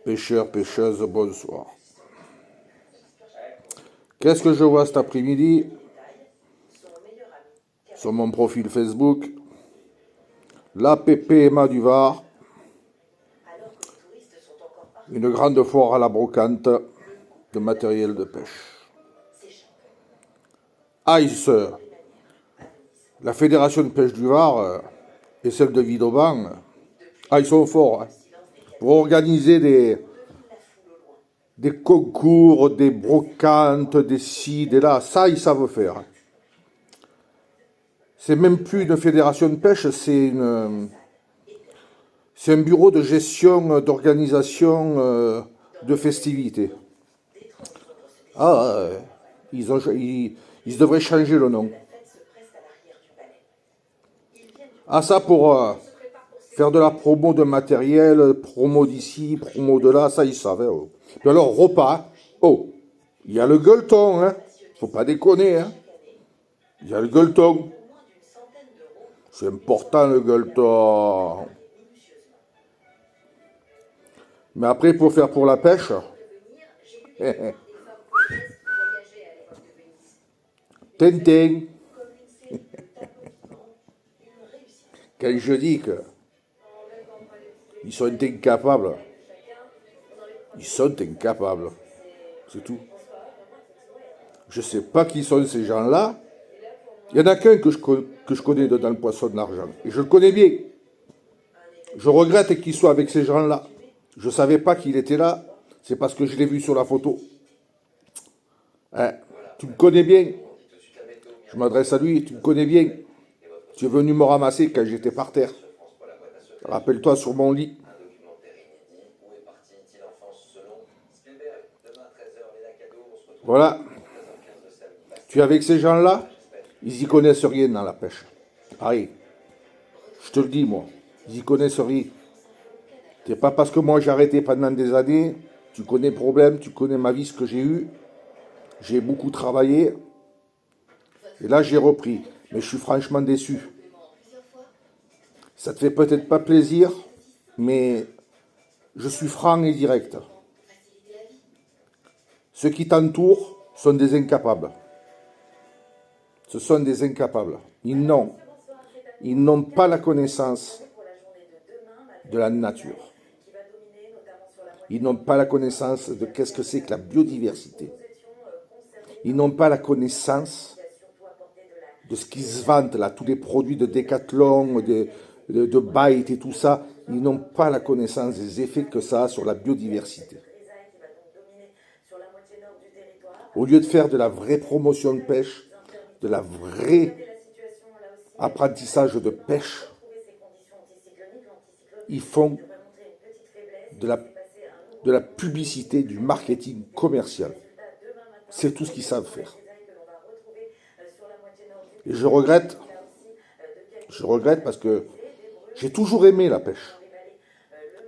Pêcheurs, pêcheuses, bonsoir. Qu'est-ce que je vois cet après-midi sur mon profil Facebook? La PPMA du Var, une grande foire à la brocante de matériel de pêche. Ice, la fédération de pêche du Var et celle de Vidauban, ils sont forts pour organiser des concours, des brocantes, des ci, des là. Ça, ils savent faire. C'est même plus une fédération de pêche, c'est un bureau de gestion, d'organisation de festivités. Ah, ils devraient changer le nom. Ah, ça pour faire de la promo de matériel, promo d'ici, promo de là, ça ils savent. Oh. Puis alors, repas, oh, il y a le gueuleton, hein. Faut pas déconner, hein. Il y a le gueuleton. C'est important le gueuleton. Mais après, pour faire pour la pêche, Tintin. Quand je dis que ils sont incapables, c'est tout. Je sais pas qui sont ces gens-là. Il y en a qu'un que je connais dans le poisson d'argent. Et je le connais bien. Je regrette qu'il soit avec ces gens-là. Je ne savais pas qu'il était là. C'est parce que je l'ai vu sur la photo. Hein, tu me connais bien. Je m'adresse à lui. Tu me connais bien. Tu es venu me ramasser quand j'étais par terre. Rappelle-toi sur mon lit. Voilà. Tu es avec ces gens-là, ils y connaissent rien dans la pêche. Allez, je te le dis, moi. Ils y connaissent rien. C'est pas parce que moi j'ai arrêté pendant des années, tu connais le problème, tu connais ma vie, ce que j'ai eu. J'ai beaucoup travaillé. Et là, j'ai repris. Mais je suis franchement déçu. Ça te fait peut-être pas plaisir, mais je suis franc et direct. Ceux qui t'entourent sont des incapables. Ce sont des incapables. Ils n'ont pas la connaissance de la nature. Ils n'ont pas la connaissance de qu'est-ce que c'est que la biodiversité. Ils n'ont pas la connaissance de ce qui se vante là, tous les produits de Decathlon, de Byte et tout ça. Ils n'ont pas la connaissance des effets que ça a sur la biodiversité. Au lieu de faire de la vraie promotion de pêche, de la vraie apprentissage de pêche, ils font de la publicité, du marketing commercial. C'est tout ce qu'ils savent faire. Et je regrette parce que j'ai toujours aimé la pêche.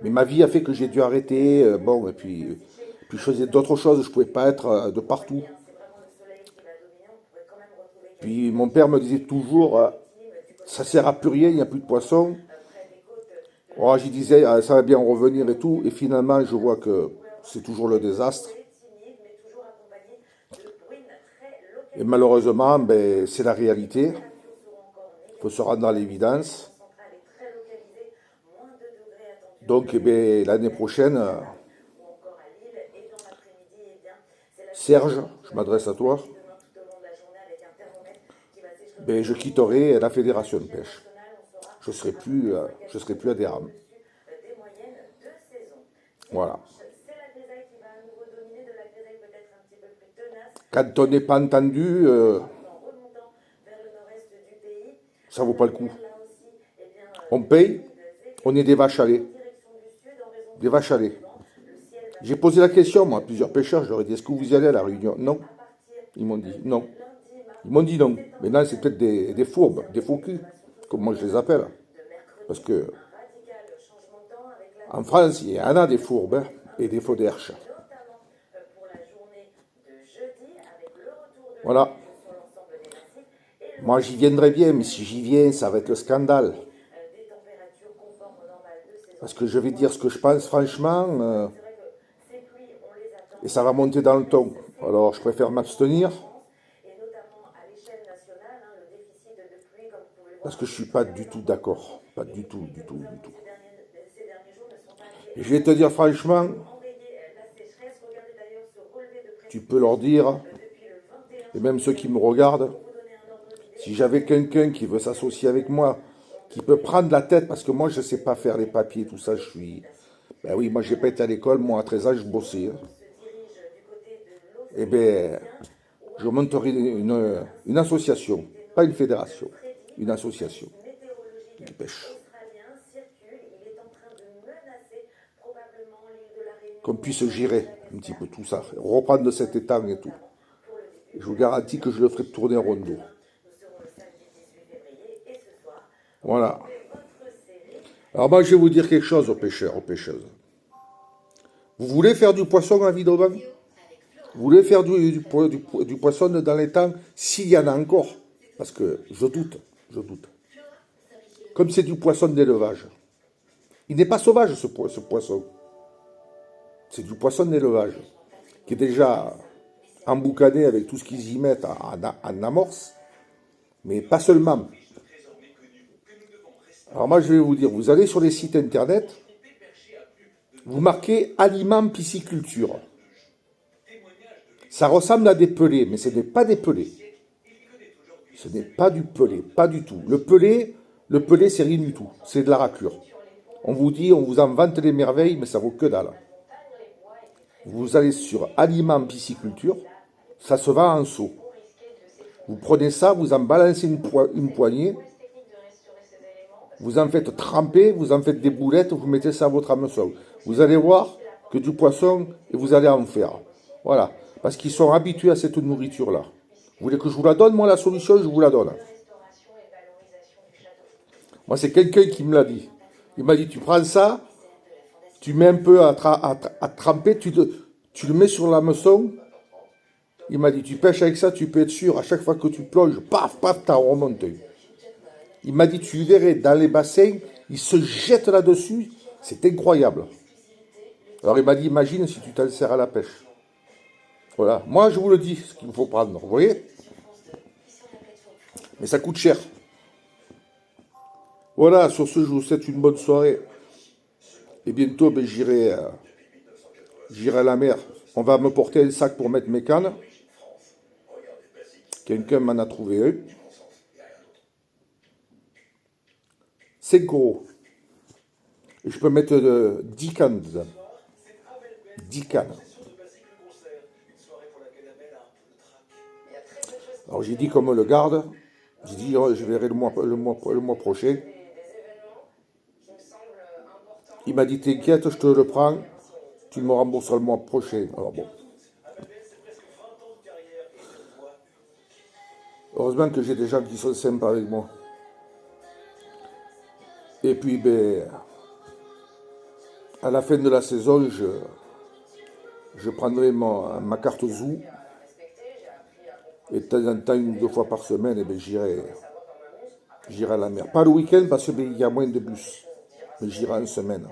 Mais ma vie a fait que j'ai dû arrêter. Et puis je faisais d'autres choses, je ne pouvais pas être de partout. Puis mon père me disait toujours, ça sert à plus rien, il n'y a plus de poissons. Oh, j'y disais, ça va bien revenir et tout. Et finalement, je vois que c'est toujours le désastre. Et malheureusement, c'est la réalité. Il faut se rendre à l'évidence. Donc, l'année prochaine, Serge, je m'adresse à toi, je quitterai la fédération de pêche. Je ne serai plus adhérent. Voilà. Quand on n'est pas entendu, ça ne vaut pas le coup. On paye, on est des vaches à lait. Des vaches à lait. J'ai posé la question, moi, à plusieurs pêcheurs, je leur ai dit, est-ce que vous y allez à la réunion? Non. Ils m'ont dit non. Ils m'ont dit non. Maintenant, c'est peut-être des fourbes, des faux culs, comme moi je les appelle. Parce que en France, il y en a des fourbes et des faux derches. Voilà. Moi, j'y viendrai bien, mais si j'y viens, ça va être le scandale. Parce que je vais dire ce que je pense, franchement. et ça va monter dans le ton. Alors, je préfère m'abstenir parce que je suis pas du tout d'accord. Pas du tout, du tout, du tout. Et je vais te dire franchement, tu peux leur dire, et même ceux qui me regardent, si j'avais quelqu'un qui veut s'associer avec moi, qui peut prendre la tête, parce que moi je ne sais pas faire les papiers, tout ça, je suis... Ben oui, moi j'ai pas été à l'école, moi à 13 ans je bossais. Hein. Eh bien, je monterai une association, pas une fédération, une association de pêche. Qu'on puisse gérer un petit peu tout ça, reprendre de cet étang et tout. Et je vous garantis que je le ferai tourner en rondeau. Voilà. Alors moi, je vais vous dire quelque chose aux pêcheurs, aux pêcheuses. Vous voulez faire du poisson à Vidauban? Vous voulez faire du poisson dans les temps, s'il y en a encore? Parce que je doute, je doute. Comme c'est du poisson d'élevage. Il n'est pas sauvage, ce poisson. C'est du poisson d'élevage, qui est déjà emboucané avec tout ce qu'ils y mettent en amorce, mais pas seulement. Alors moi, je vais vous dire, vous allez sur les sites internet, vous marquez aliments pisciculture. Ça ressemble à des pelés, mais ce n'est pas des pelés. Ce n'est pas du pelé, pas du tout. Le pelé, c'est rien du tout. C'est de la raclure. On vous dit, on vous en vante les merveilles, mais ça vaut que dalle. Vous allez sur aliments pisciculture, ça se vend en seau. Vous prenez ça, vous en balancez une poignée, vous en faites tremper, vous en faites des boulettes, vous mettez ça à votre hameçon. Vous allez voir que du poisson, et vous allez en faire. Voilà. Parce qu'ils sont habitués à cette nourriture-là. Vous voulez que je vous la donne, moi, la solution, je vous la donne. Moi, c'est quelqu'un qui me l'a dit. Il m'a dit, tu prends ça, tu mets un peu à tremper, tu le mets sur l'hameçon. Il m'a dit, tu pêches avec ça, tu peux être sûr, à chaque fois que tu plonges, paf, paf, t'en remontes. Il m'a dit, tu verrais, dans les bassins, ils se jettent là-dessus, c'est incroyable. Alors il m'a dit, imagine si tu t'en sers à la pêche. Voilà, moi je vous le dis, ce qu'il faut prendre, vous voyez? Mais ça coûte cher. Voilà, sur ce, je vous souhaite une bonne soirée. Et bientôt, ben, j'irai à la mer. On va me porter un sac pour mettre mes cannes. Quelqu'un m'en a trouvé un. C'est gros. Et je peux mettre 10 cannes dedans. 10 cannes. Alors j'ai dit qu'on me le garde. J'ai dit, oh, je verrai le mois prochain. Il m'a dit, t'inquiète, je te le prends. Tu me rembourseras le mois prochain. Alors bon. Heureusement que j'ai des gens qui sont sympas avec moi. Et puis, ben, à la fin de la saison, je prendrai ma carte Zoo. Et de temps en temps, 1 ou 2 fois par semaine, et ben, j'irai à la mer. Pas le week-end parce qu'il y a moins de bus. Mais j'irai en semaine.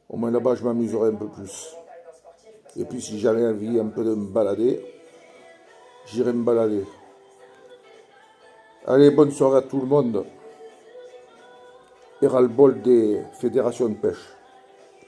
Au moins là-bas, je m'amuserai un peu plus. Et puis si j'avais envie un peu de me balader, j'irai me balader. Allez, bonne soirée à tout le monde. Et ras-le-bol des fédérations de pêche.